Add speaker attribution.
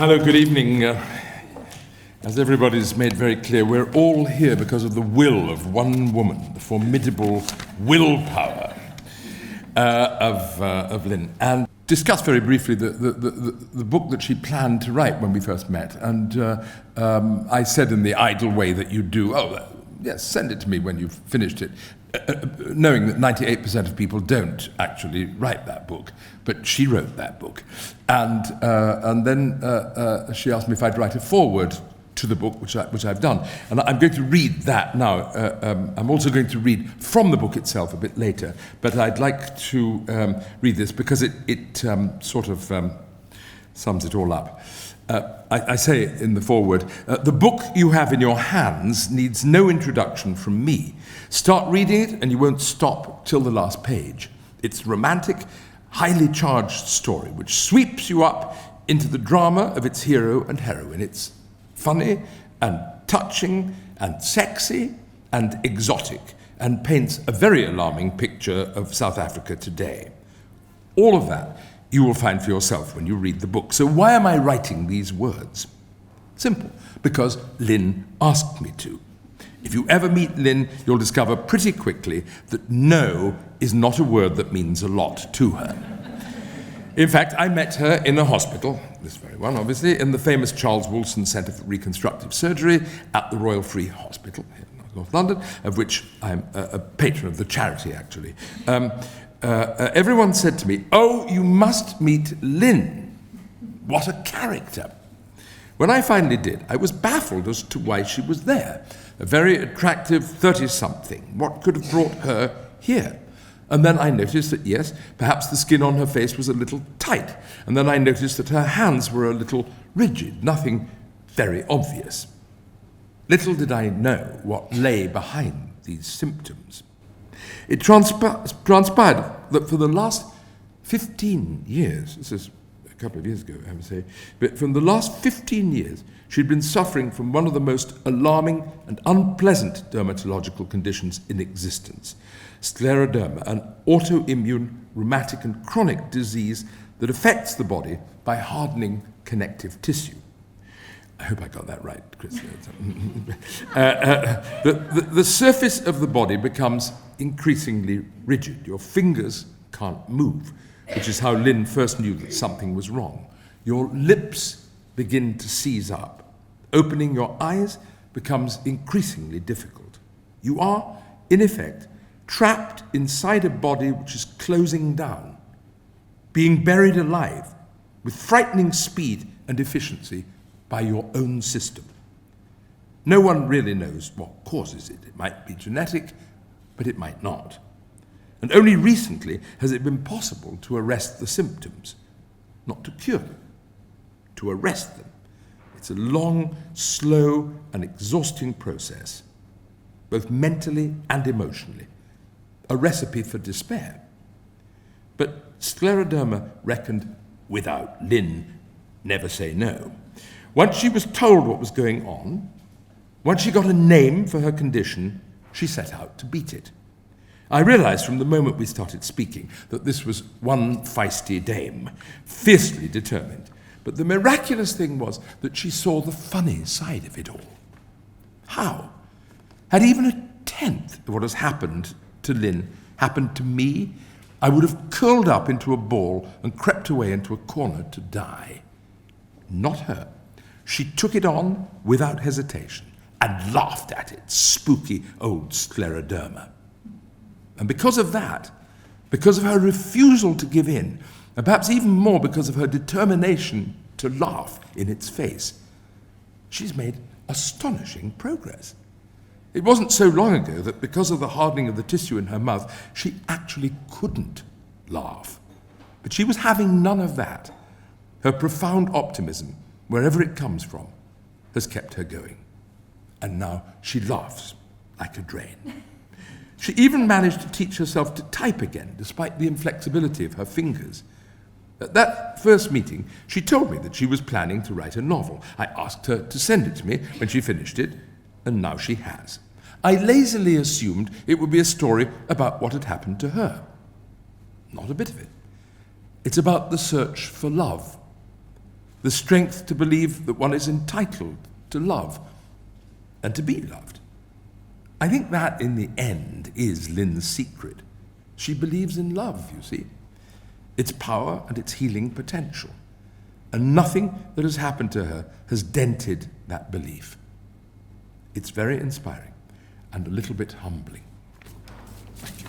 Speaker 1: Hello, good evening. As everybody's made very clear, we're all here because of the will of one woman, the formidable willpower of Lynn. And discussed very briefly the book that she planned to write when we first met. And I said in the idle way that you do, yes, send it to me when you've finished it, knowing that 98% of people don't actually write that book. But she wrote that book. And then she asked me if I'd write a foreword to the book, which I've done. And I'm going to read that now. I'm also going to read from the book itself a bit later, but I'd like to read this because it sort of sums it all up. I say in the foreword, the book you have in your hands needs no introduction from me. Start reading it and you won't stop till the last page. It's a romantic, highly charged story which sweeps you up into the drama of its hero and heroine. It's funny and touching and sexy and exotic and paints a very alarming picture of South Africa today. All of that you will find for yourself when you read the book. So why am I writing these words? Simple, because Lynn asked me to. If you ever meet Lynn, you'll discover pretty quickly that no is not a word that means a lot to her. In fact, I met her in a hospital, this very one obviously, in the famous Charles Woolson Centre for Reconstructive Surgery at the Royal Free Hospital in North London, of which I'm a patron of the charity, actually. Everyone said to me, "Oh, you must meet Lynn. What a character." When I finally did, I was baffled as to why she was there. A very attractive 30-something. What could have brought her here? And then I noticed that, yes, perhaps the skin on her face was a little tight. And then I noticed that her hands were a little rigid, nothing very obvious. Little did I know what lay behind these symptoms. It transpired that for the last 15 years, this is a couple of years ago, I would say, but from the last 15 years, she'd been suffering from one of the most alarming and unpleasant dermatological conditions in existence, scleroderma, an autoimmune, rheumatic and chronic disease that affects the body by hardening connective tissue. I hope I got that right, Chris. The surface of the body becomes increasingly rigid. Your fingers can't move, which is how Lynn first knew that something was wrong. Your lips begin to seize up. Opening your eyes becomes increasingly difficult. You are, in effect, trapped inside a body which is closing down, being buried alive with frightening speed and efficiency by your own system. No one really knows what causes it. It might be genetic, but it might not. And only recently has it been possible to arrest the symptoms, not to cure them, to arrest them. It's a long, slow, and exhausting process, both mentally and emotionally, a recipe for despair. But scleroderma reckoned without Lynn, never say no. Once she was told what was going on, once she got a name for her condition, she set out to beat it. I realized from the moment we started speaking that this was one feisty dame, fiercely determined. But the miraculous thing was that she saw the funny side of it all. How? Had even a tenth of what has happened to Lynn happened to me, I would have curled up into a ball and crept away into a corner to die. Not her. She took it on without hesitation and laughed at it, spooky old scleroderma. And because of that, because of her refusal to give in, and perhaps even more because of her determination to laugh in its face, she's made astonishing progress. It wasn't so long ago that because of the hardening of the tissue in her mouth, she actually couldn't laugh. But she was having none of that. Her profound optimism, wherever it comes from, has kept her going. And now she laughs like a drain. She even managed to teach herself to type again, despite the inflexibility of her fingers. At that first meeting, she told me that she was planning to write a novel. I asked her to send it to me when she finished it, and now she has. I lazily assumed it would be a story about what had happened to her. Not a bit of it. It's about the search for love, the strength to believe that one is entitled to love and to be loved. I think that, in the end, is Lynn's secret. She believes in love, you see, its power and its healing potential. And nothing that has happened to her has dented that belief. It's very inspiring and a little bit humbling. Thank you.